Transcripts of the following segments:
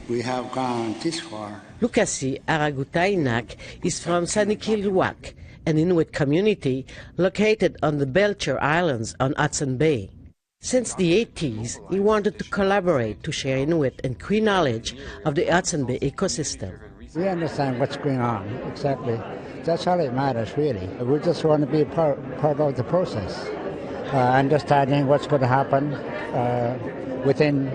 we have gone this far. Lukasi Aragutainak is from Sanikilwak, an Inuit community located on the Belcher Islands on Hudson Bay. Since the 80s, he wanted to collaborate to share Inuit and Cree knowledge of the Hudson Bay ecosystem. We understand what's going on, exactly. That's all it matters, really. We just want to be part of the process, understanding what's going to happen within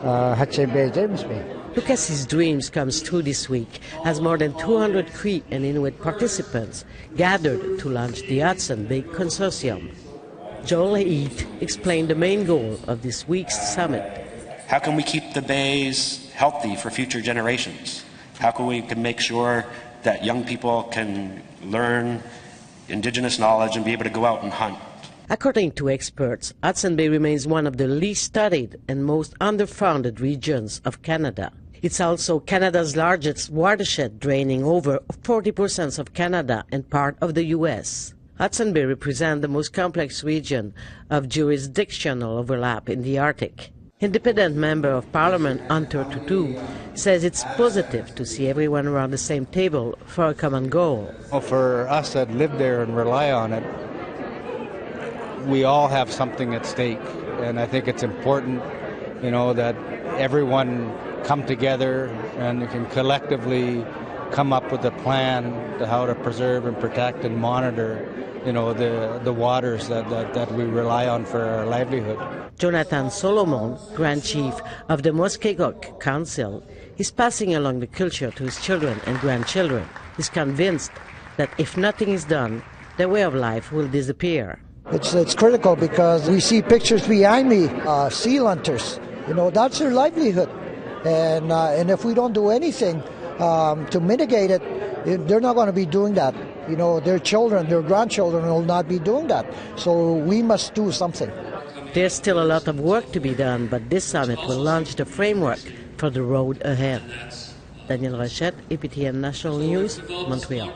Hudson Bay, James Bay. Lukasi's dreams comes true this week as more than 200 Cree and Inuit participants gathered to launch the Hudson Bay Consortium. Joel Heath explained the main goal of this week's summit. How can we keep the bays healthy for future generations? How can we make sure that young people can learn indigenous knowledge and be able to go out and hunt? According to experts, Hudson Bay remains one of the least studied and most underfunded regions of Canada. It's also Canada's largest watershed, draining over 40% of Canada and part of the U.S. Hudson Bay represents the most complex region of jurisdictional overlap in the Arctic. Independent Member of Parliament Hunter Tutu says it's positive to see everyone around the same table for a common goal. Well, for us that live there and rely on it, we all have something at stake, and I think it's important, that everyone come together and can collectively come up with a plan to how to preserve and protect and monitor, the waters that we rely on for our livelihood. Jonathan Solomon, Grand Chief of the Muskegok Council, is passing along the culture to his children and grandchildren. He's convinced that if nothing is done, their way of life will disappear. It's critical because we see pictures behind me, seal hunters. That's their livelihood. And if we don't do anything to mitigate it, they're not going to be doing that. Their children, their grandchildren will not be doing that. So we must do something. There's still a lot of work to be done, but this summit will launch the framework for the road ahead. Daniel Rochette, APTN National News, Montreal.